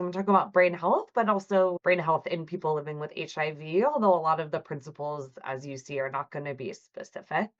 I'm going to talk about brain health, but also brain health in people living with HIV, although a lot of the principles, as you see, are not going to be specific.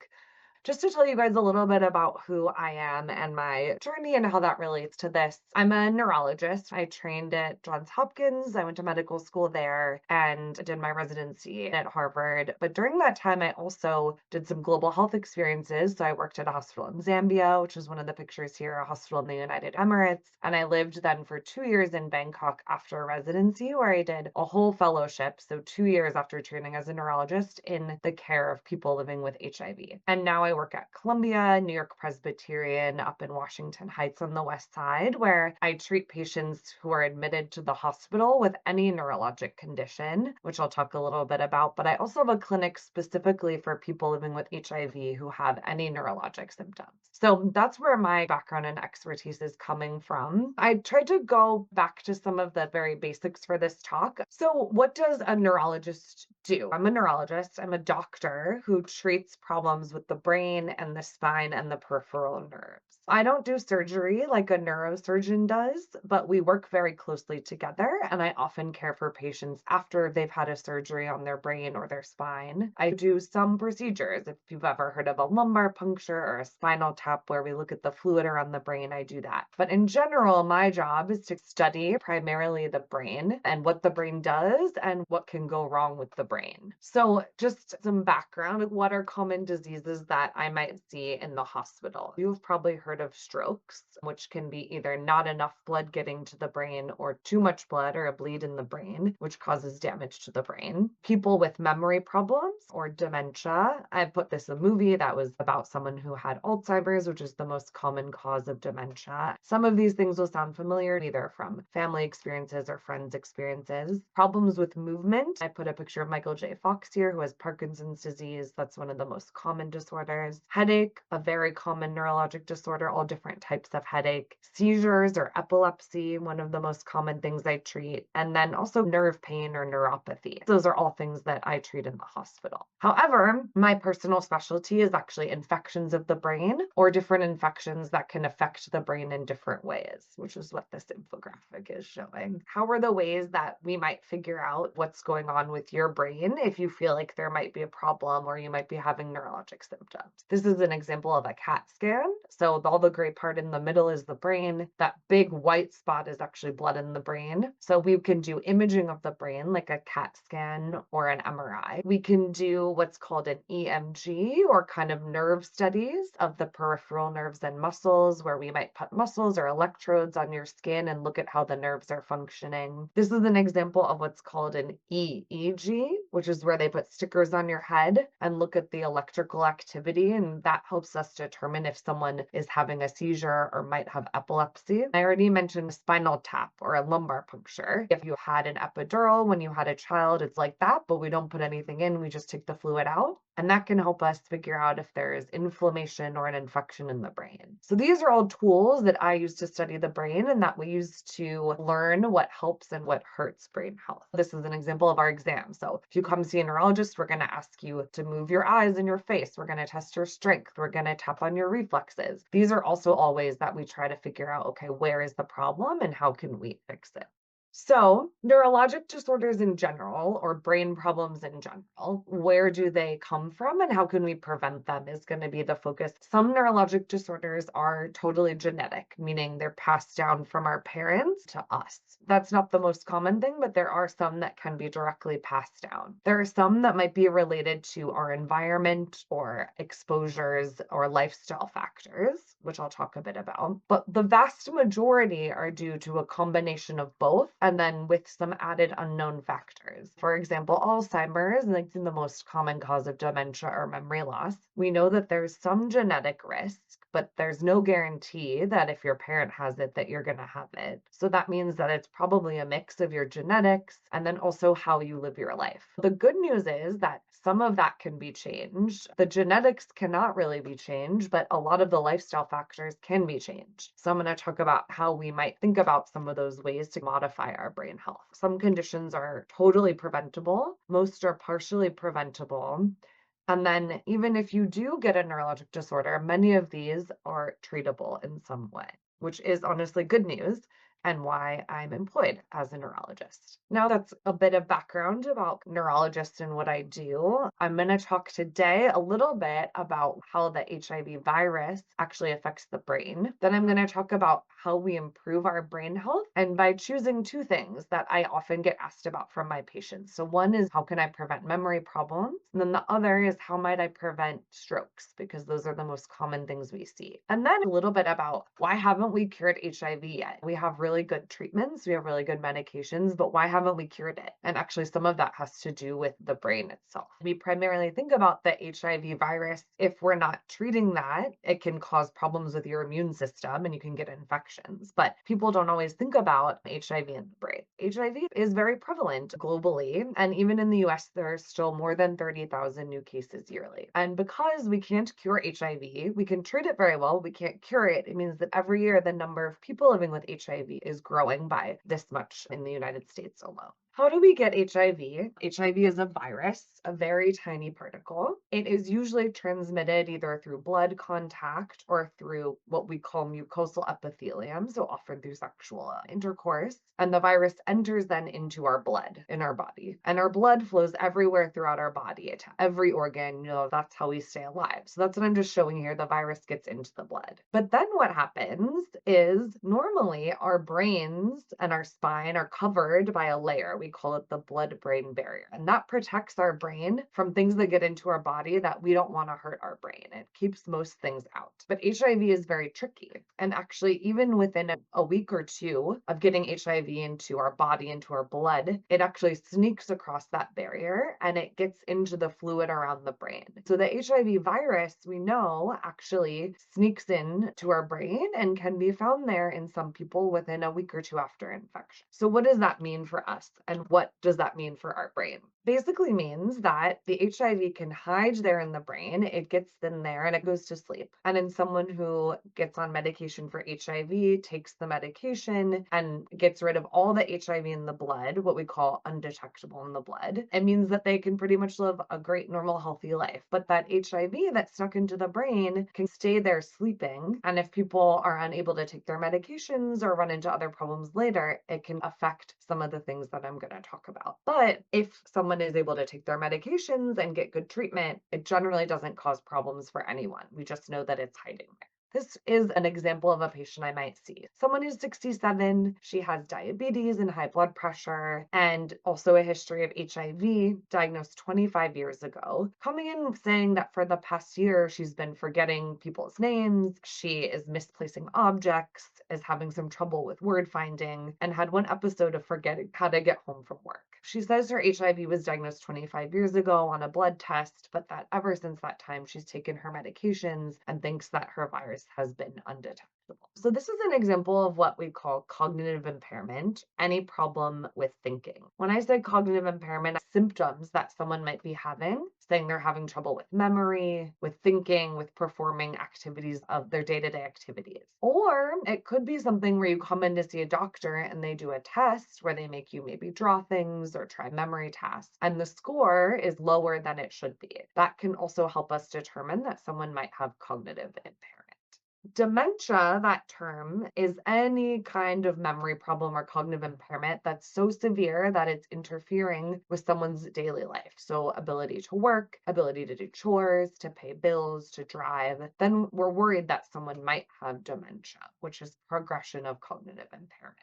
Just to tell you guys a little bit about who I am and my journey and how that relates to this. I'm a neurologist. I trained at Johns Hopkins. I went to medical school there and did my residency at Harvard. But during that time, I also did some global health experiences. So I worked at a hospital in Zambia, which is one of the pictures here, a hospital in the United Emirates. And I lived then for 2 years in Bangkok after residency, where I did a whole fellowship. So 2 years after training as a neurologist in the care of people living with HIV. And now I work at Columbia, New York Presbyterian up in Washington Heights on the West Side, where I treat patients who are admitted to the hospital with any neurologic condition, which I'll talk a little bit about. But I also have a clinic specifically for people living with HIV who have any neurologic symptoms. So that's where my background and expertise is coming from. I tried to go back to some of the very basics for this talk. So, what does a neurologist do? I'm a neurologist. I'm a doctor who treats problems with the brain and the spine and the peripheral nerves. I don't do surgery like a neurosurgeon does, but we work very closely together, and I often care for patients after they've had a surgery on their brain or their spine. I do some procedures. If you've ever heard of a lumbar puncture or a spinal tap where we look at the fluid around the brain, I do that. But in general, my job is to study primarily the brain and what the brain does and what can go wrong with the brain. So just some background, what are common diseases that I might see in the hospital? You've probably heard of strokes, which can be either not enough blood getting to the brain or too much blood or a bleed in the brain, which causes damage to the brain. People with memory problems or dementia. I put this in a movie that was about someone who had Alzheimer's, which is the most common cause of dementia. Some of these things will sound familiar, either from family experiences or friends' experiences. Problems with movement. I put a picture of Michael J. Fox here, who has Parkinson's disease. That's one of the most common disorders. Headache, a very common neurologic disorder, all different types of headache. Seizures or epilepsy, one of the most common things I treat. And then also nerve pain or neuropathy. Those are all things that I treat in the hospital. However, my personal specialty is actually infections of the brain or different infections that can affect the brain in different ways, which is what this infographic is showing. How are the ways that we might figure out what's going on with your brain if you feel like there might be a problem or you might be having neurologic symptoms? This is an example of a CAT scan. So all the gray part in the middle is the brain. That big white spot is actually blood in the brain. So we can do imaging of the brain like a CAT scan or an MRI. We can do what's called an EMG or kind of nerve studies of the peripheral nerves and muscles, where we might put muscles or electrodes on your skin and look at how the nerves are functioning. This is an example of what's called an EEG, which is where they put stickers on your head and look at the electrical activity, and that helps us determine if someone is having a seizure or might have epilepsy. I already mentioned spinal tap or a lumbar puncture. If you had an epidural when you had a child, it's like that, but we don't put anything in, we just take the fluid out. And that can help us figure out if there is inflammation or an infection in the brain. So these are all tools that I use to study the brain and that we use to learn what helps and what hurts brain health. This is an example of our exam. So if you come see a neurologist, we're going to ask you to move your eyes and your face. We're going to test your strength. We're going to tap on your reflexes. These are also all ways that we try to figure out, okay, where is the problem and how can we fix it? So, neurologic disorders in general, or brain problems in general, where do they come from and how can we prevent them is going to be the focus. Some neurologic disorders are totally genetic, meaning they're passed down from our parents to us. That's not the most common thing, but there are some that can be directly passed down. There are some that might be related to our environment or exposures or lifestyle factors, which I'll talk a bit about. But the vast majority are due to a combination of both, and then with some added unknown factors. For example, Alzheimer's, like the most common cause of dementia or memory loss. We know that there's some genetic risk, but there's no guarantee that if your parent has it, that you're going to have it. So that means that it's probably a mix of your genetics and then also how you live your life. The good news is that some of that can be changed. The genetics cannot really be changed, but a lot of the lifestyle factors can be changed. So I'm going to talk about how we might think about some of those ways to modify our brain health. Some conditions are totally preventable. Most are partially preventable. And then even if you do get a neurologic disorder, many of these are treatable in some way, which is honestly good news and why I'm employed as a neurologist. Now, that's a bit of background about neurologists and what I do. I'm going to talk today a little bit about how the HIV virus actually affects the brain. Then I'm going to talk about how we improve our brain health and by choosing two things that I often get asked about from my patients. So one is how can I prevent memory problems? And then the other is how might I prevent strokes? Because those are the most common things we see. And then a little bit about why haven't we cured HIV yet? We have really good treatments, we have really good medications, but why haven't we cured it? And actually some of that has to do with the brain itself. We primarily think about the HIV virus. If we're not treating that, it can cause problems with your immune system and you can get infections. But people don't always think about HIV in the brain. HIV is very prevalent globally, and even in the US, there are still more than 30,000 new cases yearly. And because we can't cure HIV, we can treat it very well, we can't cure it. It means that every year the number of people living with HIV is growing by this much in the United States alone. How do we get HIV? HIV is a virus, a very tiny particle. It is usually transmitted either through blood contact or through what we call mucosal epithelium, so often through sexual intercourse. And the virus enters then into our blood in our body. And our blood flows everywhere throughout our body, to every organ. That's how we stay alive. So that's what I'm just showing here. The virus gets into the blood. But then what happens is normally our brains and our spine are covered by a layer. We call it the blood-brain barrier. And that protects our brain from things that get into our body that we don't want to hurt our brain. It keeps most things out. But HIV is very tricky. And actually, even within a week or two of getting HIV into our body, into our blood, it actually sneaks across that barrier and it gets into the fluid around the brain. So the HIV virus, we know, actually sneaks in to our brain and can be found there in some people within a week or two after infection. So what does that mean for us? And what does that mean for our brain? Basically means that the HIV can hide there in the brain, it gets in there and it goes to sleep. And in someone who gets on medication for HIV, takes the medication and gets rid of all the HIV in the blood, what we call undetectable in the blood, it means that they can pretty much live a great, normal, healthy life. But that HIV that's stuck into the brain can stay there sleeping. And if people are unable to take their medications or run into other problems later, it can affect some of the things that I'm going to talk about. But if someone is able to take their medications and get good treatment, it generally doesn't cause problems for anyone. We just know that it's hiding there. This is an example of a patient I might see. Someone who's 67, she has diabetes and high blood pressure, and also a history of HIV, diagnosed 25 years ago, coming in saying that for the past year, she's been forgetting people's names, she is misplacing objects, is having some trouble with word finding, and had one episode of forgetting how to get home from work. She says her HIV was diagnosed 25 years ago on a blood test, but that ever since that time, she's taken her medications and thinks that her virus has been undetectable. So this is an example of what we call cognitive impairment, any problem with thinking. When I say cognitive impairment, symptoms that someone might be having, saying they're having trouble with memory, with thinking, with performing activities of their day-to-day activities. Or it could be something where you come in to see a doctor and they do a test where they make you maybe draw things or try memory tasks, and the score is lower than it should be. That can also help us determine that someone might have cognitive impairment. Dementia, that term, is any kind of memory problem or cognitive impairment that's so severe that it's interfering with someone's daily life. So ability to work, ability to do chores, to pay bills, to drive. Then we're worried that someone might have dementia, which is progression of cognitive impairment.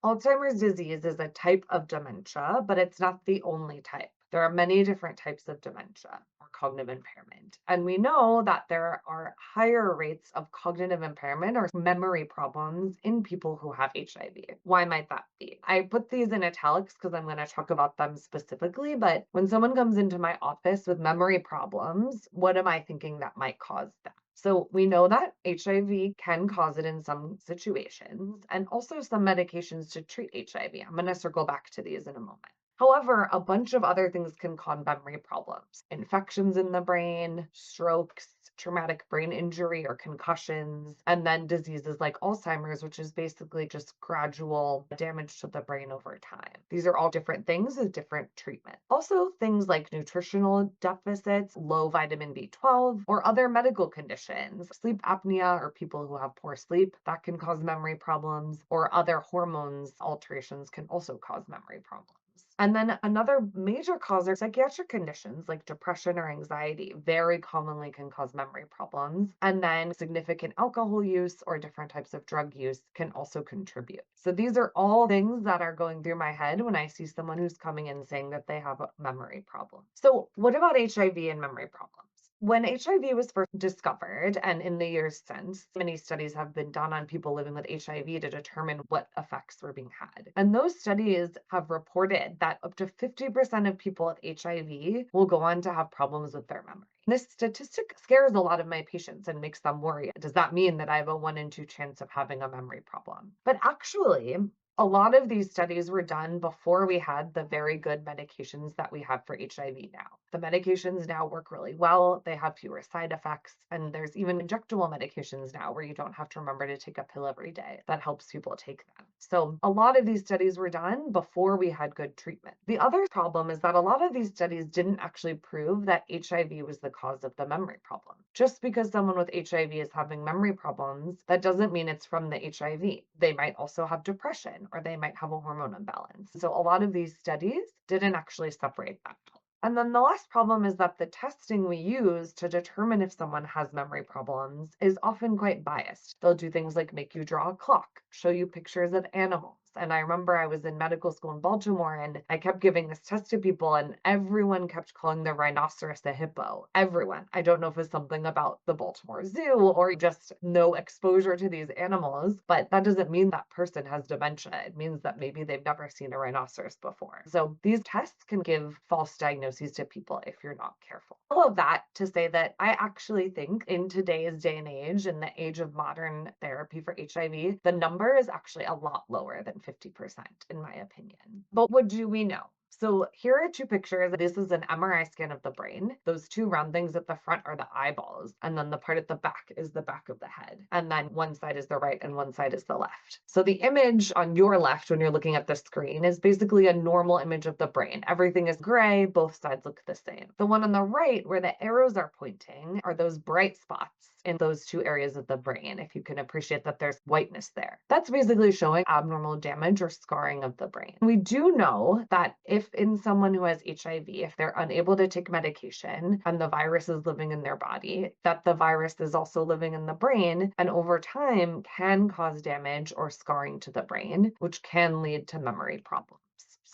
Alzheimer's disease is a type of dementia, but it's not the only type. There are many different types of dementia or cognitive impairment. And we know that there are higher rates of cognitive impairment or memory problems in people who have HIV. Why might that be? I put these in italics because I'm going to talk about them specifically, but when someone comes into my office with memory problems, what am I thinking that might cause that? So we know that HIV can cause it in some situations and also some medications to treat HIV. I'm going to circle back to these in a moment. However, a bunch of other things can cause memory problems. Infections in the brain, strokes, traumatic brain injury or concussions, and then diseases like Alzheimer's, which is basically just gradual damage to the brain over time. These are all different things with different treatment. Also, things like nutritional deficits, low vitamin B12, or other medical conditions, sleep apnea or people who have poor sleep, that can cause memory problems, or other hormones alterations can also cause memory problems. And then another major cause are psychiatric conditions like depression or anxiety, very commonly can cause memory problems. And then significant alcohol use or different types of drug use can also contribute. So these are all things that are going through my head when I see someone who's coming in saying that they have a memory problem. So what about HIV and memory problems? When HIV was first discovered, and in the years since, many studies have been done on people living with HIV to determine what effects were being had. And those studies have reported that up to 50% of people with HIV will go on to have problems with their memory. This statistic scares a lot of my patients and makes them worry. Does that mean that I have a 1 in 2 chance of having a memory problem? But actually, a lot of these studies were done before we had the very good medications that we have for HIV now. The medications now work really well, they have fewer side effects, and there's even injectable medications now where you don't have to remember to take a pill every day. That helps people take them. So a lot of these studies were done before we had good treatment. The other problem is that a lot of these studies didn't actually prove that HIV was the cause of the memory problem. Just because someone with HIV is having memory problems, that doesn't mean it's from the HIV. They might also have depression or they might have a hormone imbalance. So a lot of these studies didn't actually separate that. And then the last problem is that the testing we use to determine if someone has memory problems is often quite biased. They'll do things like make you draw a clock, show you pictures of animals. And I remember I was in medical school in Baltimore and I kept giving this test to people and everyone kept calling the rhinoceros a hippo. Everyone. I don't know if it's something about the Baltimore Zoo or just no exposure to these animals, but that doesn't mean that person has dementia. It means that maybe they've never seen a rhinoceros before. So these tests can give false diagnoses to people if you're not careful. All of that to say that I actually think in today's day and age, in the age of modern therapy for HIV, the number is actually a lot lower than 50%, in my opinion. But what do we know? So here are two pictures. This is an MRI scan of the brain. Those two round things at the front are the eyeballs. And then the part at the back is the back of the head. And then one side is the right and one side is the left. So the image on your left when you're looking at the screen is basically a normal image of the brain. Everything is gray. Both sides look the same. The one on the right where the arrows are pointing are those bright spots in those two areas of the brain, if you can appreciate that there's whiteness there. That's basically showing abnormal damage or scarring of the brain. We do know that if in someone who has HIV, if they're unable to take medication and the virus is living in their body, that the virus is also living in the brain and over time can cause damage or scarring to the brain, which can lead to memory problems.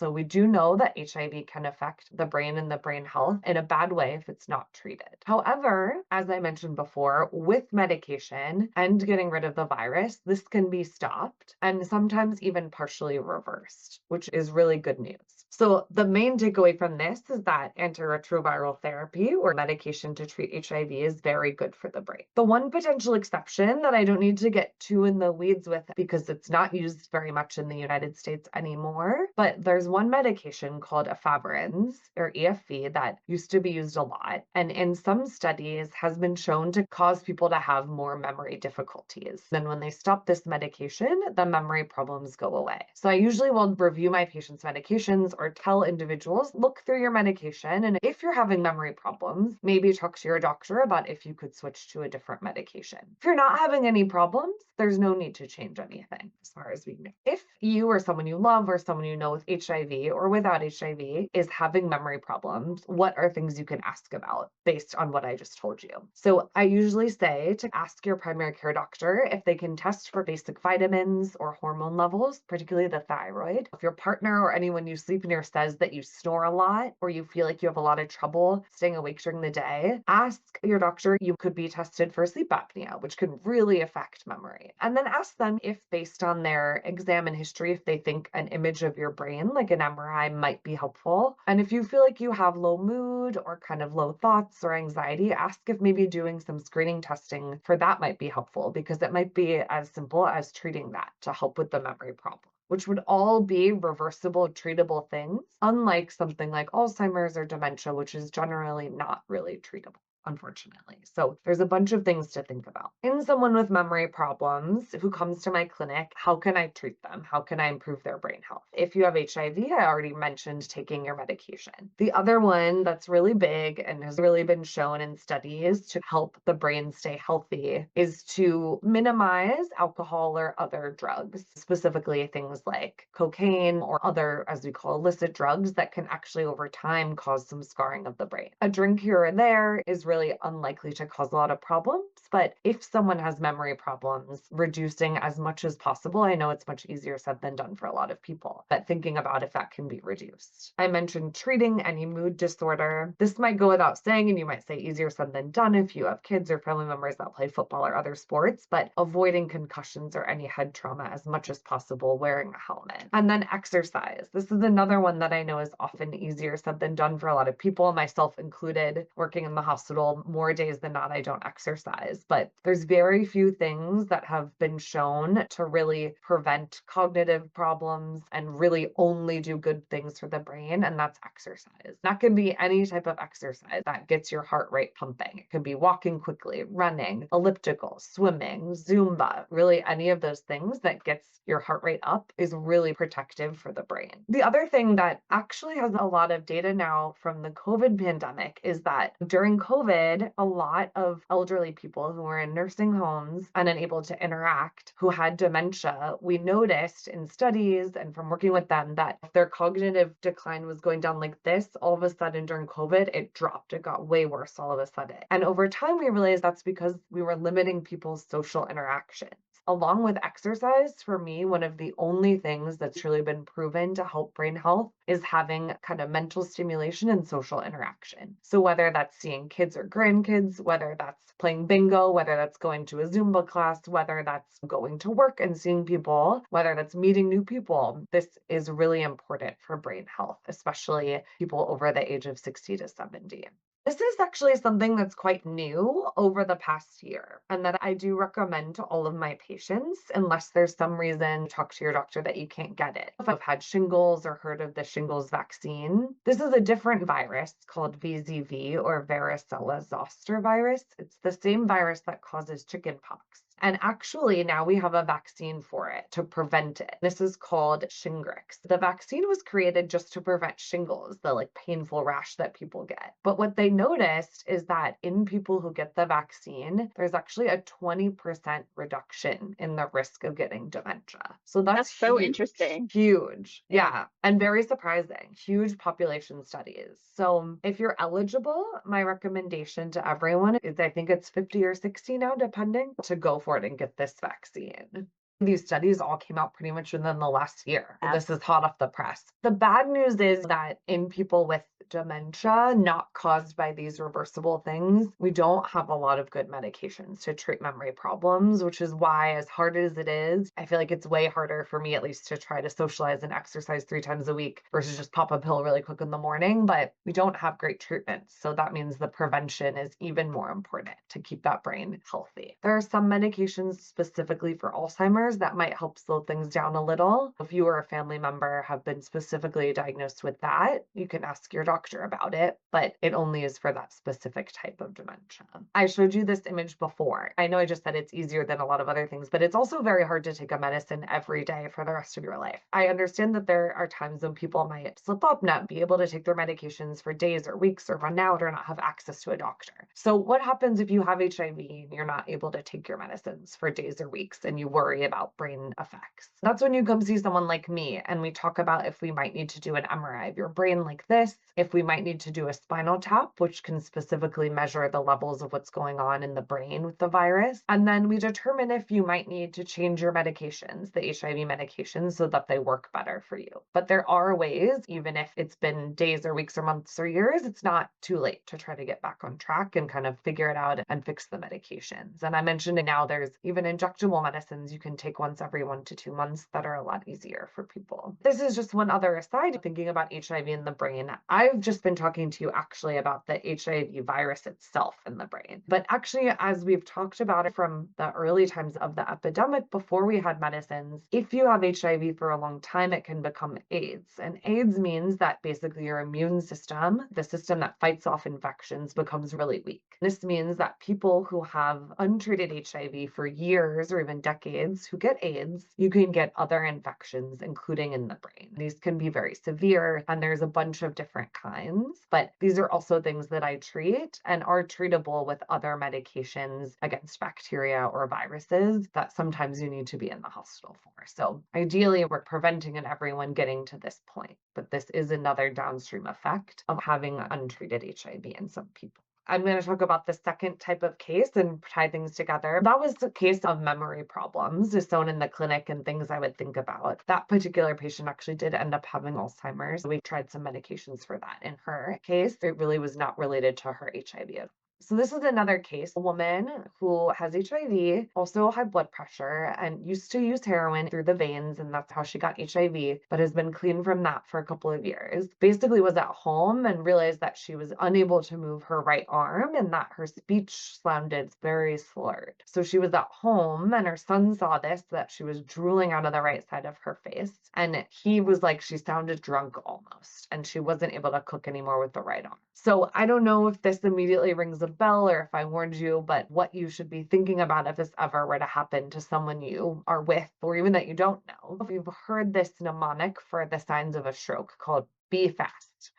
So we do know that HIV can affect the brain and the brain health in a bad way if it's not treated. However, as I mentioned before, with medication and getting rid of the virus, this can be stopped and sometimes even partially reversed, which is really good news. So the main takeaway from this is that antiretroviral therapy or medication to treat HIV is very good for the brain. The one potential exception that I don't need to get too in the weeds with because it's not used very much in the United States anymore, but there's one medication called efavirenz or EFV that used to be used a lot and in some studies has been shown to cause people to have more memory difficulties. Then when they stop this medication, the memory problems go away. So I usually will review my patients' medications or tell individuals, look through your medication, and if you're having memory problems, maybe talk to your doctor about if you could switch to a different medication. If you're not having any problems, there's no need to change anything as far as we know. If you or someone you love or someone you know with HIV or without HIV is having memory problems, what are things you can ask about based on what I just told you? So I usually say to ask your primary care doctor if they can test for basic vitamins or hormone levels, particularly the thyroid. If your partner or anyone you sleep near says that you snore a lot or you feel like you have a lot of trouble staying awake during the day, ask your doctor. You could be tested for sleep apnea, which can really affect memory. And then ask them if based on their exam and history, if they think an image of your brain, like an MRI, might be helpful. And if you feel like you have low mood or kind of low thoughts or anxiety, ask if maybe doing some screening testing for that might be helpful because it might be as simple as treating that to help with the memory problem, which would all be reversible, treatable things, unlike something like Alzheimer's or dementia, which is generally not really treatable. unfortunately. So there's a bunch of things to think about. In someone with memory problems who comes to my clinic, how can I treat them? How can I improve their brain health? If you have HIV, I already mentioned taking your medication. The other one that's really big and has really been shown in studies to help the brain stay healthy is to minimize alcohol or other drugs, specifically things like cocaine or other, as we call, illicit drugs that can actually over time cause some scarring of the brain. A drink here or there is really unlikely to cause a lot of problems, but if someone has memory problems, reducing as much as possible, I know it's much easier said than done for a lot of people, but thinking about if that can be reduced. I mentioned treating any mood disorder. This might go without saying, and you might say easier said than done if you have kids or family members that play football or other sports, but avoiding concussions or any head trauma as much as possible, wearing a helmet. And then exercise. This is another one that I know is often easier said than done for a lot of people, myself included. Working in the hospital, more days than not, I don't exercise. But there's very few things that have been shown to really prevent cognitive problems and really only do good things for the brain, and that's exercise. That can be any type of exercise that gets your heart rate pumping. It could be walking quickly, running, elliptical, swimming, Zumba, really any of those things that gets your heart rate up is really protective for the brain. The other thing that actually has a lot of data now from the COVID pandemic is that during COVID, a lot of elderly people who were in nursing homes and unable to interact, who had dementia, we noticed in studies and from working with them that if their cognitive decline was going down like this, all of a sudden during COVID, it dropped. It got way worse all of a sudden. And over time, we realized that's because we were limiting people's social interactions. Along with exercise, for me, one of the only things that's really been proven to help brain health is having kind of mental stimulation and social interaction. So whether that's seeing kids or grandkids, whether that's playing bingo, whether that's going to a Zumba class, whether that's going to work and seeing people, whether that's meeting new people, this is really important for brain health, especially people over the age of 60 to 70. This is actually something that's quite new over the past year, and that I do recommend to all of my patients, unless there's some reason talk to your doctor that you can't get it. If I've had shingles or heard of the shingles vaccine, this is a different virus called VZV or varicella zoster virus. It's the same virus that causes chickenpox. And actually, now we have a vaccine for it to prevent it. This is called Shingrix. The vaccine was created just to prevent shingles, the like painful rash that people get. But what they noticed is that in people who get the vaccine, there's actually a 20% reduction in the risk of getting dementia. So that's so huge. interesting. Huge. Yeah. And very surprising. Huge population studies. So if you're eligible, my recommendation to everyone is I think it's 50 or 60 now, depending, to go for it and get this vaccine. These studies all came out pretty much within the last year. Yeah. This is hot off the press. The bad news is that in people with dementia, not caused by these reversible things, we don't have a lot of good medications to treat memory problems, which is why, as hard as it is, I feel like it's way harder for me, at least, to try to socialize and exercise 3 times a week versus just pop a pill really quick in the morning. But we don't have great treatments. So that means the prevention is even more important to keep that brain healthy. There are some medications specifically for Alzheimer's that might help slow things down a little. If you or a family member have been specifically diagnosed with that, you can ask your doctor about it, but it only is for that specific type of dementia. I showed you this image before. I know I just said it's easier than a lot of other things, but it's also very hard to take a medicine every day for the rest of your life. I understand that there are times when people might slip up, not be able to take their medications for days or weeks or run out or not have access to a doctor. So what happens if you have HIV and you're not able to take your medicines for days or weeks and you worry about brain effects? That's when you come see someone like me and we talk about if we might need to do an MRI of your brain like this, if we might need to do a spinal tap, which can specifically measure the levels of what's going on in the brain with the virus. And then we determine if you might need to change your medications, the HIV medications, so that they work better for you. But there are ways, even if it's been days or weeks or months or years, it's not too late to try to get back on track and kind of figure it out and fix the medications. And I mentioned now there's even injectable medicines you can take once every 1 to 2 months that are a lot easier for people. This is just one other aside, thinking about HIV in the brain. I've I've just been talking to you actually about the HIV virus itself in the brain. But actually, as we've talked about it from the early times of the epidemic before we had medicines, if you have HIV for a long time, it can become AIDS. And AIDS means that basically your immune system, the system that fights off infections, becomes really weak. This means that people who have untreated HIV for years or even decades who get AIDS, you can get other infections, including in the brain. These can be very severe, and there's a bunch of different kinds, but these are also things that I treat and are treatable with other medications against bacteria or viruses that sometimes you need to be in the hospital for. So ideally, we're preventing everyone getting to this point, but this is another downstream effect of having untreated HIV in some people. I'm going to talk about the second type of case and tie things together. That was the case of memory problems, just shown in the clinic and things I would think about. That particular patient actually did end up having Alzheimer's. We tried some medications for that in her case. It really was not related to her HIV at all. So this is another case, a woman who has HIV, also high blood pressure, and used to use heroin through the veins, and that's how she got HIV, but has been clean from that for a couple of years. Basically was at home and realized that she was unable to move her right arm and that her speech sounded very slurred. So she was at home and her son saw this, that she was drooling out of the right side of her face. And he was like, she sounded drunk almost, and she wasn't able to cook anymore with the right arm. So I don't know if this immediately rings a bell or if I warned you, but what you should be thinking about if this ever were to happen to someone you are with or even that you don't know. If you've heard this mnemonic for the signs of a stroke called be fast.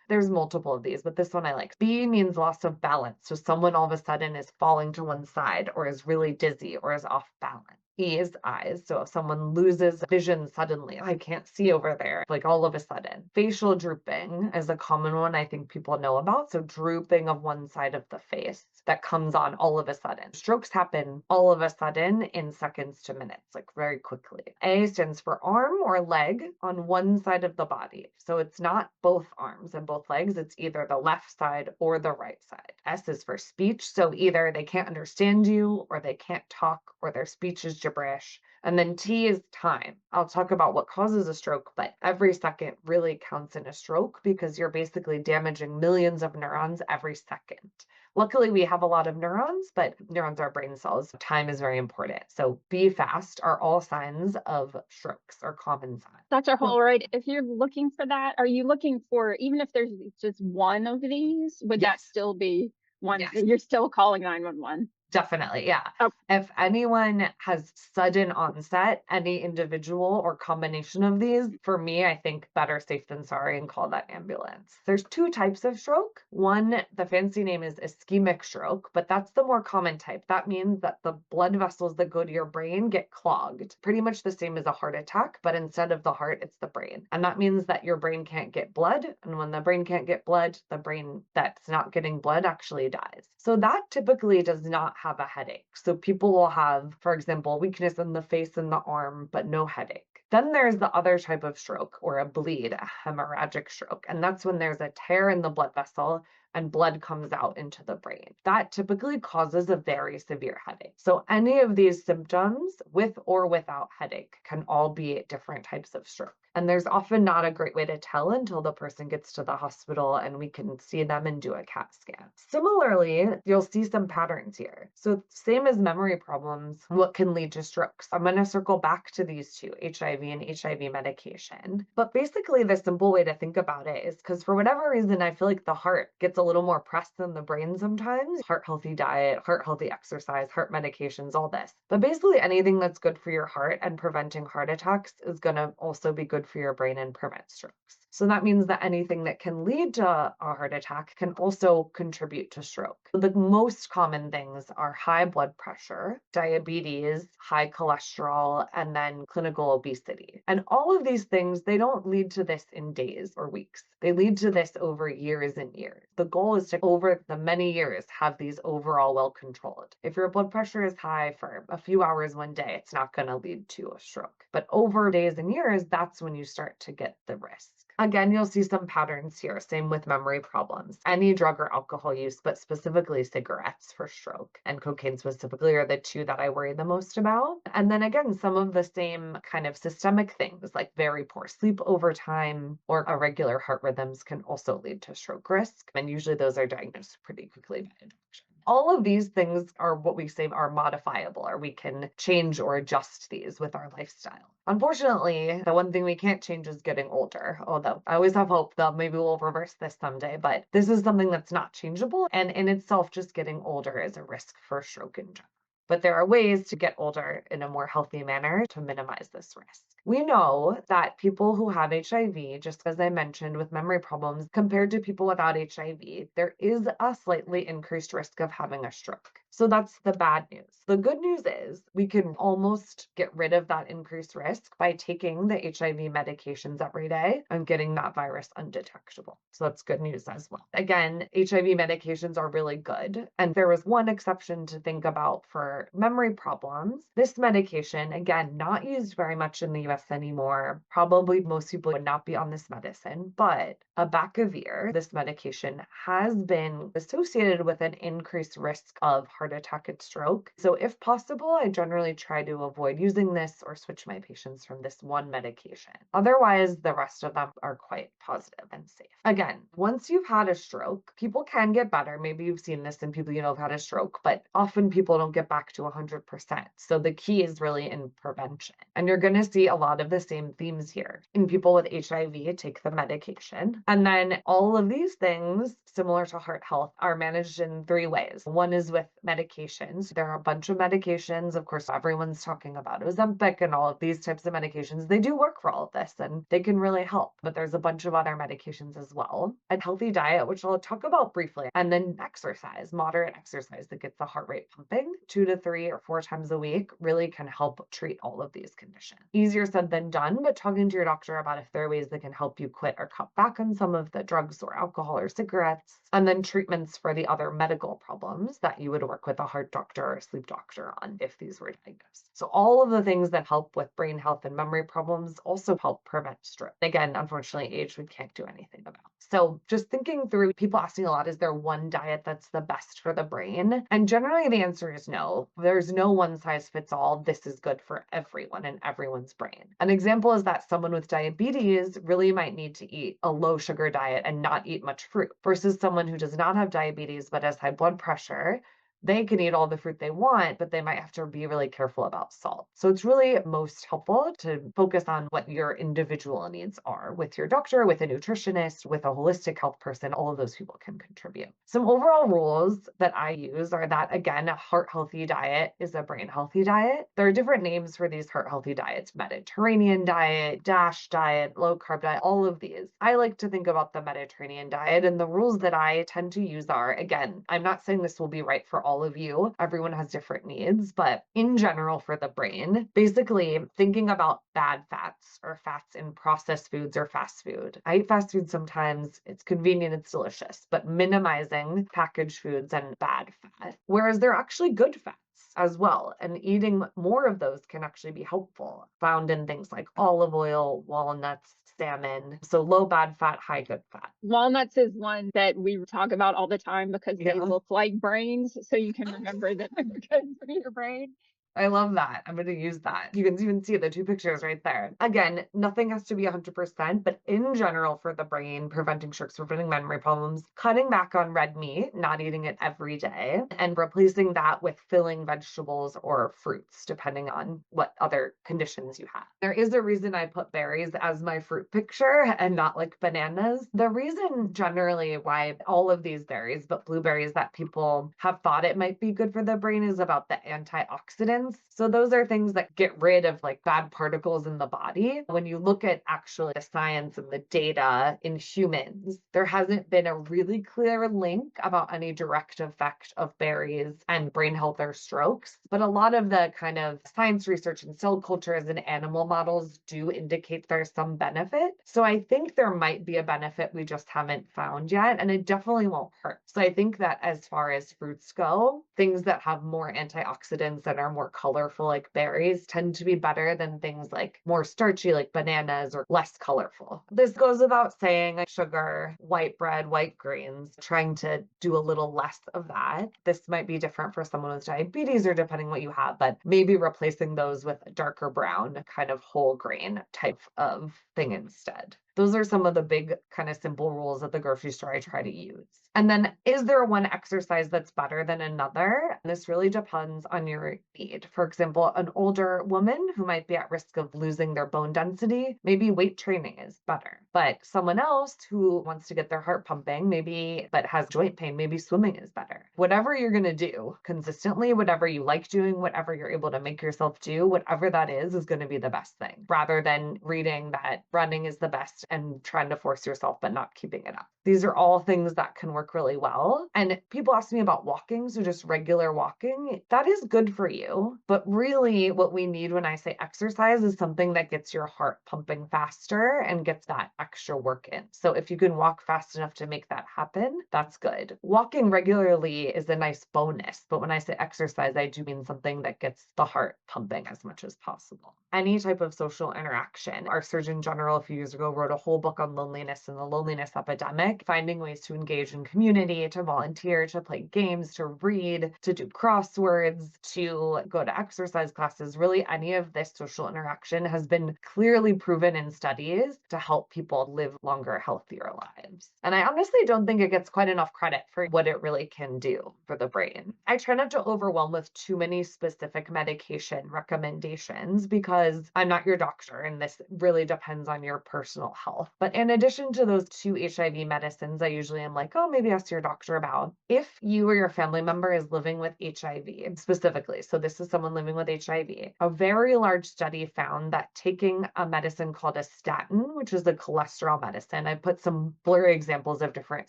There's multiple of these, but this one I like. B means loss of balance. So someone all of a sudden is falling to one side or is really dizzy or is off balance. E is eyes. So if someone loses vision suddenly, I can't see over there, like all of a sudden. Facial drooping is a common one I think people know about. So drooping of one side of the face that comes on all of a sudden. Strokes happen all of a sudden in seconds to minutes, like very quickly. A stands for arm or leg on one side of the body. So it's not both arms and both legs. It's either the left side or the right side. S is for speech. So either they can't understand you or they can't talk or their speech is gibberish. And then T is time. I'll talk about what causes a stroke, but every second really counts in a stroke because you're basically damaging millions of neurons every second. Luckily, we have a lot of neurons, but neurons are brain cells. Time is very important. So be fast are all signs of strokes or common signs. Dr. Holroyd, if you're looking for that, are you looking for, even if there's just one of these, would that Yes. still be one? Yes. You're still calling 911? Definitely, yeah. Oh, If anyone has sudden onset, any individual or combination of these, for me, I think better safe than sorry and call that ambulance. There's two types of stroke. One, the fancy name is ischemic stroke, but that's the more common type. That means that the blood vessels that go to your brain get clogged. Pretty much the same as a heart attack, but instead of the heart, it's the brain. And that means that your brain can't get blood. And when the brain can't get blood, the brain that's not getting blood actually dies. So that typically does not have a headache. So people will have, for example, weakness in the face and the arm, but no headache. Then there's the other type of stroke or a bleed, a hemorrhagic stroke. And that's when there's a tear in the blood vessel and blood comes out into the brain. That typically causes a very severe headache. So any of these symptoms, with or without headache, can all be different types of stroke. And there's often not a great way to tell until the person gets to the hospital and we can see them and do a CAT scan. Similarly, you'll see some patterns here. So same as memory problems, what can lead to strokes? I'm going to circle back to these two, HIV and HIV medication. But basically the simple way to think about it is because for whatever reason, I feel like the heart gets a little more pressed than the brain sometimes. Heart healthy diet, heart healthy exercise, heart medications, all this. But basically anything that's good for your heart and preventing heart attacks is going to also be good for your brain and prevent strokes. So that means that anything that can lead to a heart attack can also contribute to stroke. The most common things are high blood pressure, diabetes, high cholesterol, and then clinical obesity. And all of these things, they don't lead to this in days or weeks. They lead to this over years and years. The goal is to, over the many years, have these overall well controlled. If your blood pressure is high for a few hours one day, it's not going to lead to a stroke. But over days and years, that's when you start to get the risk. Again, you'll see some patterns here. Same with memory problems. Any drug or alcohol use, but specifically cigarettes for stroke and cocaine specifically are the two that I worry the most about. And then again, some of the same kind of systemic things like very poor sleep over time or irregular heart rhythms can also lead to stroke risk. And usually those are diagnosed pretty quickly by a doctor. All of these things are what we say are modifiable, or we can change or adjust these with our lifestyle. Unfortunately, the one thing we can't change is getting older, although I always have hope that maybe we'll reverse this someday, but this is something that's not changeable. And in itself, just getting older is a risk for stroke in general. But there are ways to get older in a more healthy manner to minimize this risk. We know that people who have HIV, just as I mentioned with memory problems, compared to people without HIV, there is a slightly increased risk of having a stroke. So that's the bad news. The good news is we can almost get rid of that increased risk by taking the HIV medications every day and getting that virus undetectable. So that's good news as well. Again, HIV medications are really good. And there was one exception to think about for memory problems. This medication, again, not used very much in the US anymore. Probably most people would not be on this medicine, but abacavir, this medication, has been associated with an increased risk of heart attack and stroke. So if possible, I generally try to avoid using this or switch my patients from this one medication. Otherwise, the rest of them are quite positive and safe. Again, once you've had a stroke, people can get better. Maybe you've seen this in people you know have had a stroke, but often people don't get back to 100%. So the key is really in prevention. And you're going to see a lot of the same themes here. In people with HIV, take the medication. And then all of these things, similar to heart health, are managed in three ways. One is with medications. There are a bunch of medications. Of course, everyone's talking about Ozempic and all of these types of medications. They do work for all of this and they can really help, but there's a bunch of other medications as well. A healthy diet, which I'll talk about briefly, and then exercise, moderate exercise that gets the heart rate pumping 2 to 3 or 4 times a week really can help treat all of these conditions. Easier said than done, but talking to your doctor about if there are ways that can help you quit or cut back on some of the drugs or alcohol or cigarettes, and then treatments for the other medical problems that you would work with a heart doctor or a sleep doctor on if these were diagnosed. So all of the things that help with brain health and memory problems also help prevent stroke. Again, unfortunately, age we can't do anything about. So just thinking through, people asking a lot, is there one diet that's the best for the brain? And generally the answer is no. There's no one size fits all. This is good for everyone and everyone's brain. An example is that someone with diabetes really might need to eat a low sugar diet and not eat much fruit versus someone who does not have diabetes but has high blood pressure. They can eat all the fruit they want, but they might have to be really careful about salt. So it's really most helpful to focus on what your individual needs are with your doctor, with a nutritionist, with a holistic health person. All of those people can contribute. Some overall rules that I use are that, again, a heart healthy diet is a brain healthy diet. There are different names for these heart healthy diets: Mediterranean diet, DASH diet, low carb diet, all of these. I like to think about the Mediterranean diet, and the rules that I tend to use are, again, I'm not saying this will be right for all of you. Everyone has different needs, but in general for the brain, basically thinking about bad fats or fats in processed foods or fast food. I eat fast food sometimes. It's convenient, it's delicious, but minimizing packaged foods and bad fat. Whereas they're actually good fats as well. And eating more of those can actually be helpful, found in things like olive oil, walnuts, salmon. So low bad fat, high good fat. Walnuts is one that we talk about all the time because they Yeah. look like brains, so you can remember that they're good for your brain. I love that. I'm going to use that. You can even see the two pictures right there. Again, nothing has to be 100%, but in general for the brain, preventing strokes, preventing memory problems, cutting back on red meat, not eating it every day, and replacing that with filling vegetables or fruits, depending on what other conditions you have. There is a reason I put berries as my fruit picture and not like bananas. The reason generally why all of these berries, but blueberries, that people have thought it might be good for the brain is about the antioxidants. So those are things that get rid of like bad particles in the body. When you look at actually the science and the data in humans, there hasn't been a really clear link about any direct effect of berries and brain health or strokes. But a lot of the kind of science research and cell cultures and animal models do indicate there's some benefit. So I think there might be a benefit we just haven't found yet, and it definitely won't hurt. So I think that as far as fruits go, things that have more antioxidants and are more colorful like berries tend to be better than things like more starchy like bananas or less colorful. This goes without saying, like sugar, white bread, white grains, trying to do a little less of that. This might be different for someone with diabetes or depending what you have, but maybe replacing those with a darker brown kind of whole grain type of thing instead. Those are some of the big kind of simple rules at the grocery store I try to use. And then, is there one exercise that's better than another? This really depends on your need. For example, an older woman who might be at risk of losing their bone density, maybe weight training is better. But someone else who wants to get their heart pumping, maybe, but has joint pain, maybe swimming is better. Whatever you're going to do consistently, whatever you like doing, whatever you're able to make yourself do, whatever that is going to be the best thing, rather than reading that running is the best and trying to force yourself but not keeping it up. These are all things that can work really well. And people ask me about walking, so just regular walking, that is good for you. But really, what we need when I say exercise is something that gets your heart pumping faster and gets that extra work in. So if you can walk fast enough to make that happen, that's good. Walking regularly is a nice bonus. But when I say exercise, I do mean something that gets the heart pumping as much as possible. Any type of social interaction. Our Surgeon General a few years ago wrote a whole book on loneliness and the loneliness epidemic, finding ways to engage in community, to volunteer, to play games, to read, to do crosswords, to go to exercise classes. Really, any of this social interaction has been clearly proven in studies to help people live longer, healthier lives. And I honestly don't think it gets quite enough credit for what it really can do for the brain. I try not to overwhelm with too many specific medication recommendations because I'm not your doctor and this really depends on your personal health. But in addition to those two HIV medicines, I usually am like, oh, maybe ask your doctor about if you or your family member is living with HIV specifically. So this is someone living with HIV. A very large study found that taking a medicine called a statin, which is a cholesterol medicine, I put some blurry examples of different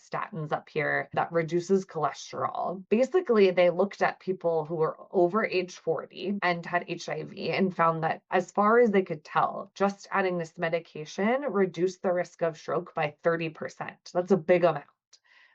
statins up here that reduces cholesterol. Basically, they looked at people who were over age 40 and had HIV and found that as far as they could tell, just adding this medication reduced the risk of stroke by 30%. That's a big amount.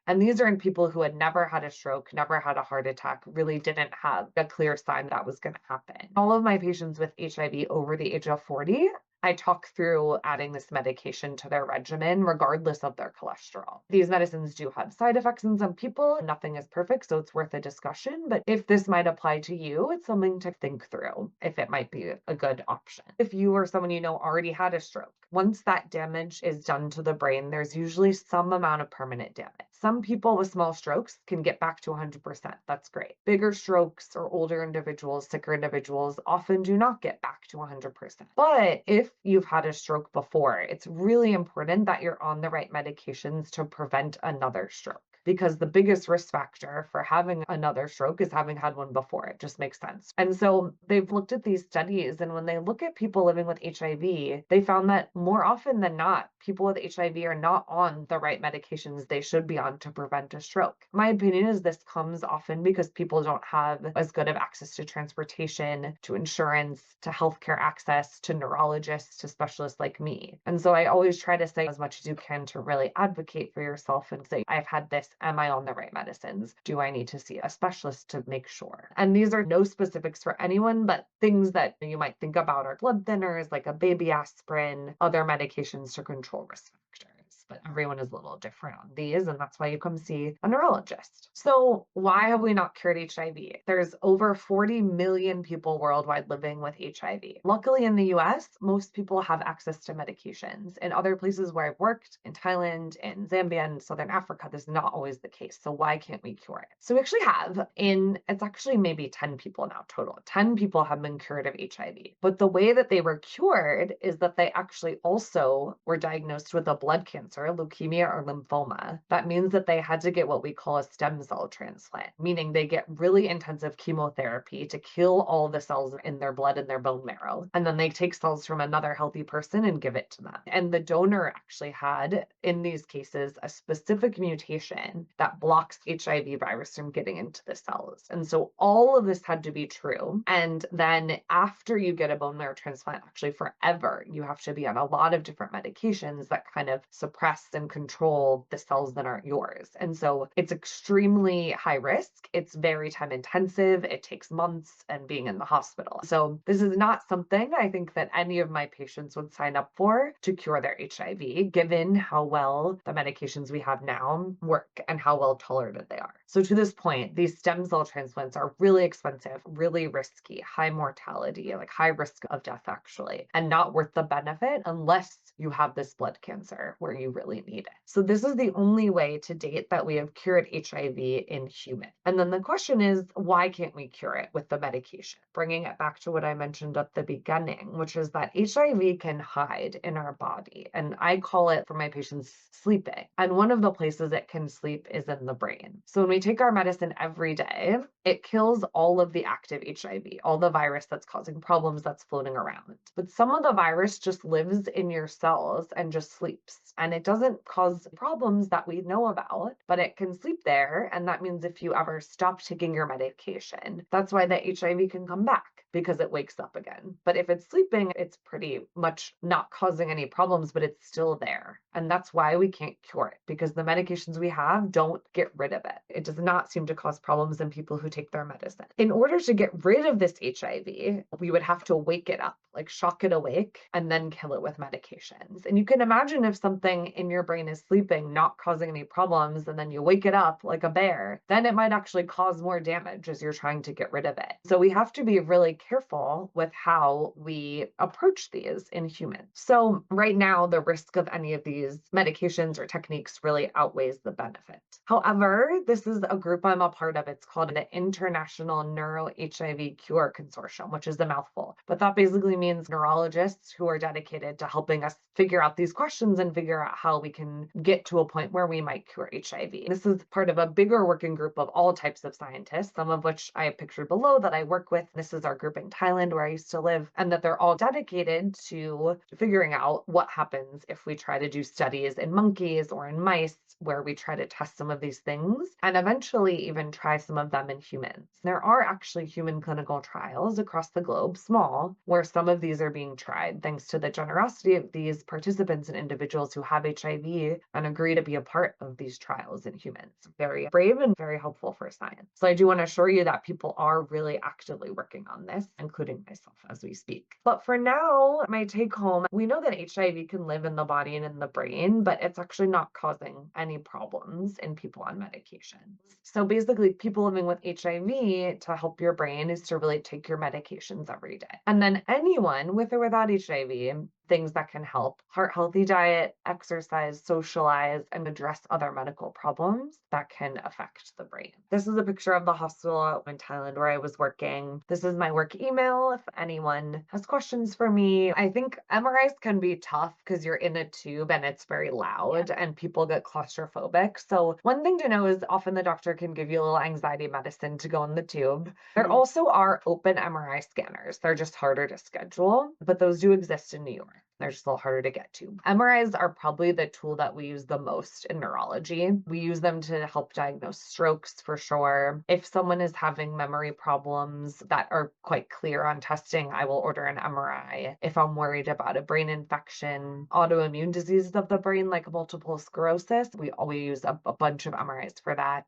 And these are in people who had never had a stroke, never had a heart attack, really didn't have a clear sign that was going to happen. All of my patients with HIV over the age of 40, I talk through adding this medication to their regimen, regardless of their cholesterol. These medicines do have side effects in some people. Nothing is perfect, so it's worth a discussion. But if this might apply to you, it's something to think through if it might be a good option. If you or someone you know already had a stroke, once that damage is done to the brain, there's usually some amount of permanent damage. Some people with small strokes can get back to 100%. That's great. Bigger strokes or older individuals, sicker individuals often do not get back to 100%. But if you've had a stroke before, it's really important that you're on the right medications to prevent another stroke. Because the biggest risk factor for having another stroke is having had one before. It just makes sense. And so they've looked at these studies, and when they look at people living with HIV, they found that more often than not, people with HIV are not on the right medications they should be on to prevent a stroke. My opinion is this comes often because people don't have as good of access to transportation, to insurance, to healthcare access, to neurologists, to specialists like me. And so I always try to say as much as you can to really advocate for yourself and say, I've had this. Am I on the right medicines? Do I need to see a specialist to make sure? And these are no specifics for anyone, but things that you might think about are blood thinners, like a baby aspirin, other medications to control risk factors. But everyone is a little different on these, and that's why you come see a neurologist. So why have we not cured HIV? There's over 40 million people worldwide living with HIV. Luckily in the US, most people have access to medications. In other places where I've worked, in Thailand, in Zambia, and Southern Africa, this is not always the case. So why can't we cure it? So we actually have, it's actually maybe 10 people now total. 10 people have been cured of HIV. But the way that they were cured is that they actually also were diagnosed with a blood cancer, leukemia or lymphoma. That means that they had to get what we call a stem cell transplant, meaning they get really intensive chemotherapy to kill all the cells in their blood and their bone marrow. And then they take cells from another healthy person and give it to them. And the donor actually had, in these cases, a specific mutation that blocks HIV virus from getting into the cells. And so all of this had to be true. And then after you get a bone marrow transplant, actually forever, you have to be on a lot of different medications that kind of suppress suppress and control the cells that aren't yours. And so it's extremely high risk. It's very time intensive. It takes months and being in the hospital. So this is not something I think that any of my patients would sign up for to cure their HIV, given how well the medications we have now work and how well tolerated they are. So to this point, these stem cell transplants are really expensive, really risky, high mortality, like high risk of death actually, and not worth the benefit unless you have this blood cancer where you really need it. So this is the only way to date that we have cured HIV in humans. And then the question is, why can't we cure it with the medication? Bringing it back to what I mentioned at the beginning, which is that HIV can hide in our body. And I call it for my patients sleeping. And one of the places it can sleep is in the brain. So when we take our medicine every day, it kills all of the active HIV, all the virus that's causing problems that's floating around. But some of the virus just lives in your cells and just sleeps. And it doesn't cause problems that we know about, but it can sleep there. And that means if you ever stop taking your medication, that's why the HIV can come back, because it wakes up again. But if it's sleeping, it's pretty much not causing any problems, but it's still there. And that's why we can't cure it, because the medications we have don't get rid of it. It does not seem to cause problems in people who take their medicine. In order to get rid of this HIV, we would have to wake it up, like shock it awake, and then kill it with medications. And you can imagine if something in your brain is sleeping, not causing any problems, and then you wake it up like a bear, then it might actually cause more damage as you're trying to get rid of it. So we have to be really careful with how we approach these in humans. So right now, the risk of any of these medications or techniques really outweighs the benefit. However, this is a group I'm a part of. It's called the International Neuro HIV Cure Consortium, which is a mouthful. But that basically means neurologists who are dedicated to helping us figure out these questions and figure out how we can get to a point where we might cure HIV. This is part of a bigger working group of all types of scientists, some of which I have pictured below that I work with. This is our group in Thailand where I used to live, and that they're all dedicated to figuring out what happens if we try to do studies in monkeys or in mice where we try to test some of these things and eventually even try some of them in humans. There are actually human clinical trials across the globe, small, where some of these are being tried thanks to the generosity of these participants and individuals who have HIV and agree to be a part of these trials in humans. Very brave and very helpful for science. So I do want to assure you that people are really actively working on this, including myself as we speak. But for now, my take home, we know that HIV can live in the body and in the brain, but it's actually not causing any problems in people on medications. So basically, people living with HIV, to help your brain is to really take your medications every day. And then anyone with or without HIV, things that can help: heart healthy diet, exercise, socialize, and address other medical problems that can affect the brain. This is a picture of the hospital in Thailand where I was working. This is my work email if anyone has questions for me. I think MRIs can be tough because you're in a tube and it's very loud and people get claustrophobic. So one thing to know is often the doctor can give you a little anxiety medicine to go in the tube. There also are open MRI scanners. They're just harder to schedule, but those do exist in New York. They're just a little harder to get to. MRIs are probably the tool that we use the most in neurology. We use them to help diagnose strokes for sure. If someone is having memory problems that are quite clear on testing, I will order an MRI. If I'm worried about a brain infection, autoimmune diseases of the brain like multiple sclerosis, we use a bunch of MRIs for that.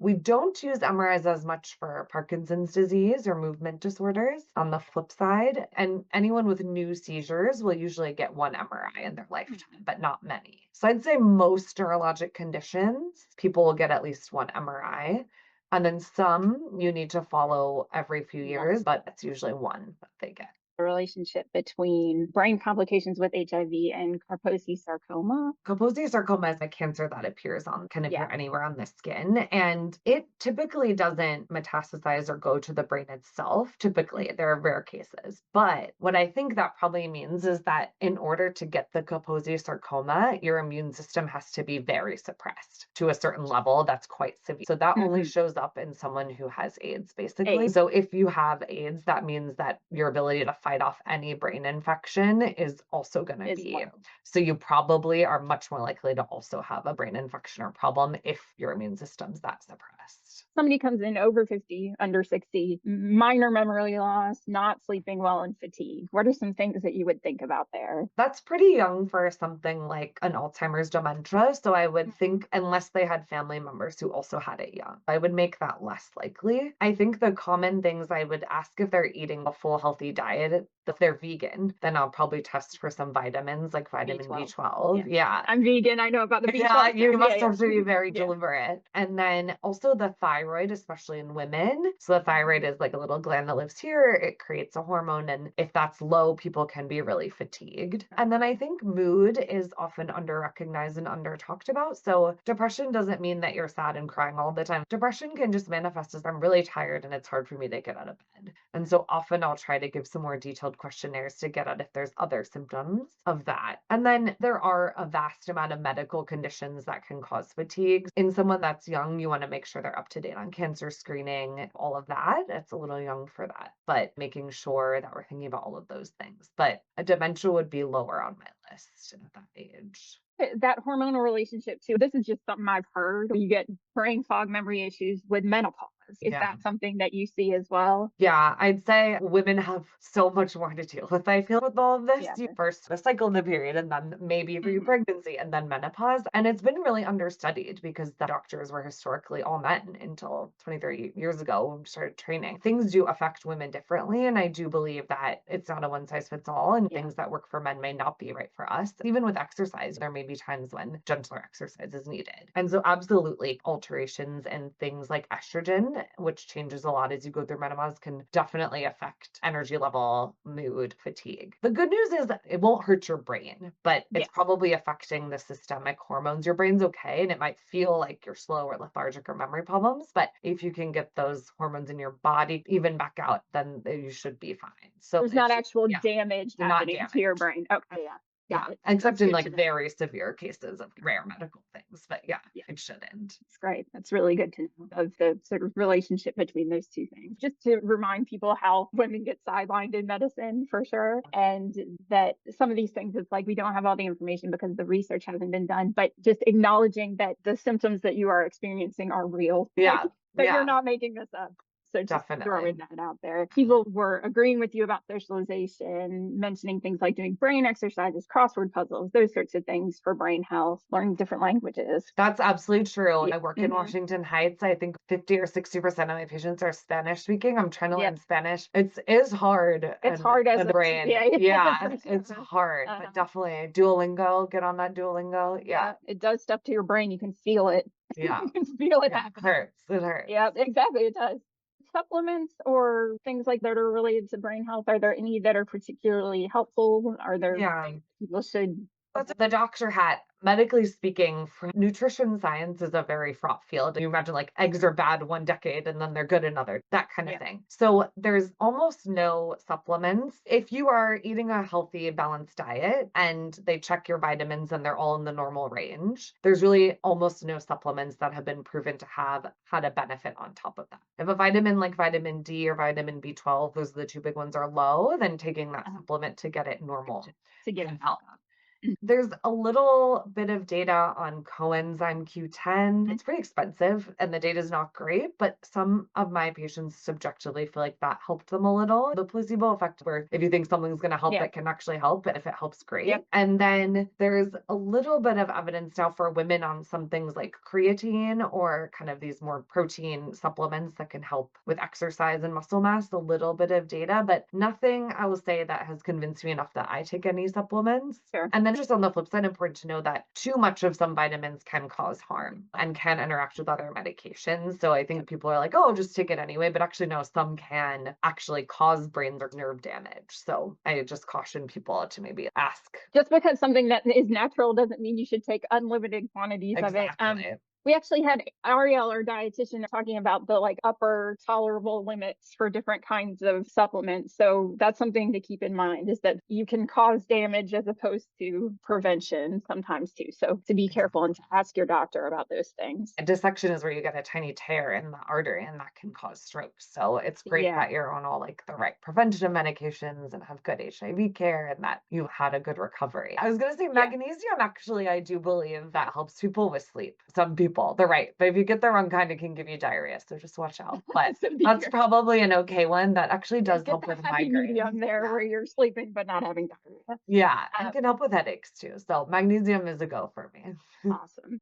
We don't use MRIs as much for Parkinson's disease or movement disorders on the flip side. And anyone with new seizures will usually get one MRI in their lifetime, but not many. So I'd say most neurologic conditions, people will get at least one MRI. And then some you need to follow every few years, but it's usually one that they get. The relationship between brain complications with HIV and Kaposi sarcoma. Kaposi sarcoma is a cancer that can appear Yeah. anywhere on the skin, and it typically doesn't metastasize or go to the brain itself. Typically, there are rare cases. But what I think that probably means is that in order to get the Kaposi sarcoma, your immune system has to be very suppressed to a certain level that's quite severe. So that only shows up in someone who has AIDS, basically. AIDS. So if you have AIDS, that means that your ability to fight off any brain infection is also going to Is be. one. So you probably are much more likely to also have a brain infection or problem if your immune system's that suppressed. somebody comes in over 50, under 60, minor memory loss, not sleeping well, and fatigue. What are some things that you would think about there? That's pretty young for something like an Alzheimer's dementia, so I would Mhm. think unless they had family members who also had it young, I would make that less likely. I think the common things I would ask if they're eating a full healthy diet, if they're vegan, then I'll probably test for some vitamins like vitamin B12. B12. Yeah. Yeah. I'm vegan. I know about the Yeah, B12 stuff. you Yeah, must yeah. have to be very Yeah. deliberate. And then also the thyroid, especially in women. So the thyroid Mhm. is like a little gland that lives here. It creates a hormone. And if that's low, people can be really fatigued. And then I think mood is often under recognized and under talked about. So depression doesn't mean that you're sad and crying all the time. Depression can just manifest as I'm really tired and it's hard for me to get out of bed. And so often I'll try to give some more detailed questionnaires to get at if there's other symptoms of that. And then there are a vast amount of medical conditions that can cause fatigue. In someone that's young, you want to make sure they're up to date on cancer screening, all of that. It's a little young for that, but making sure that we're thinking about all of those things. But a dementia would be lower on my list at that age. That hormonal relationship too. This is just something I've heard. You get brain fog, memory issues with menopause. Is Yeah. that something that you see as well? Yeah, I'd say women have so much more to deal with. I feel with all of this, Yeah. you first the cycle in the period and then maybe for your Mhm. pregnancy and then menopause. And it's been really understudied because the doctors were historically all men until 20, 30 years ago when we started training. Things do affect women differently. And I do believe that it's not a one size fits all, and Yeah. things that work for men may not be right for us. Even with exercise, there may be times when gentler exercise is needed. And so, absolutely, alterations and things like estrogen, which changes a lot as you go through menopause, can definitely affect energy level, mood, fatigue. The good news is that it won't hurt your brain, but it's Yes. probably affecting the systemic hormones. Your brain's okay, and it might feel like you're slow or lethargic or memory problems, but if you can get those hormones in your body even back out, then you should be fine. So There's not it's, actual yeah, damage not happening to your damage. brain. Okay, yeah. Yeah, Got it. except That's in good like to know. very severe cases of rare medical things. But yeah, Yeah. it shouldn't. That's great. That's really good to know of the sort of relationship between those two things. Just to remind people how women get sidelined in medicine for sure. And that some of these things, it's like we don't have all the information because the research hasn't been done, but just acknowledging that the symptoms that you are experiencing are real, like Yeah, that you're yeah, not making this up. So just throwing definitely. that out there. People were agreeing with you about socialization, mentioning things like doing brain exercises, crossword puzzles, those sorts of things for brain health, learning different languages. That's absolutely true. Yeah. I work in Hmm. Washington Heights. I think 50 or 60% of my patients are Spanish speaking. I'm trying to Yeah. learn Spanish. It is hard It's hard as and a brain. yeah, Yeah, for it's sure. hard, but Uh-huh. definitely Duolingo, get on that Duolingo. Yeah, Yeah, it does stuff to your brain. You can feel it. yeah, You can feel it yeah. happening. Hurts. It hurts. Yeah, exactly. It does. Supplements or things like that are related to brain health, are there any that are particularly helpful? Are there Yeah. things people should That's avoid? the doctor hat. Medically speaking, for nutrition science is a very fraught field. You imagine like eggs are bad one decade and then they're good another, that kind of Yeah. thing. So there's almost no supplements. If you are eating a healthy, balanced diet and they check your vitamins and they're all in the normal range, there's really almost no supplements that have been proven to have had a benefit on top of that. If a vitamin like vitamin D or vitamin B12, those are the two big ones, are low, then taking that Uh-huh. supplement to get it normal To get can it back help. up. There's a little bit of data on coenzyme Q10. Mhm. It's pretty expensive and the data is not great, but some of my patients subjectively feel like that helped them a little. The placebo effect, where if you think something's going to help, Yeah. it can actually help. And if it helps, Yep. great. And then there's a little bit of evidence now for women on some things like creatine or kind of these more protein supplements that can help with exercise and muscle mass. A little bit of data, but nothing I will say that has convinced me enough that I take any supplements. Sure. And then just on the flip side, important to know that too much of some vitamins can cause harm and can interact with other medications. So I Yep. think people are like, oh, just take it anyway. But actually, no, some can actually cause brain or nerve damage. So I just caution people to maybe ask. Just because something that is natural doesn't mean you should take unlimited quantities of it. Exactly. We actually had Ariel, our dietitian, talking about the like upper tolerable limits for different kinds of supplements. So that's something to keep in mind, is that you can cause damage as opposed to prevention sometimes too. So to be careful and to ask your doctor about those things. A dissection is where you get a tiny tear in the artery and that can cause stroke. So it's great Yeah. that you're on all like the right preventative medications and have good HIV care and that you had a good recovery. I was going to say Yeah. magnesium, actually, I do believe that helps people with sleep. Some people people, they're right, but if you get the wrong kind, it can give you diarrhea, so just watch out, but So be that's careful. probably an okay one that actually does Get help the with happy medium migraines. there Yeah. where you're sleeping but not having diarrhea. Yeah, and Um, can help with headaches too, so magnesium is a go for me. awesome.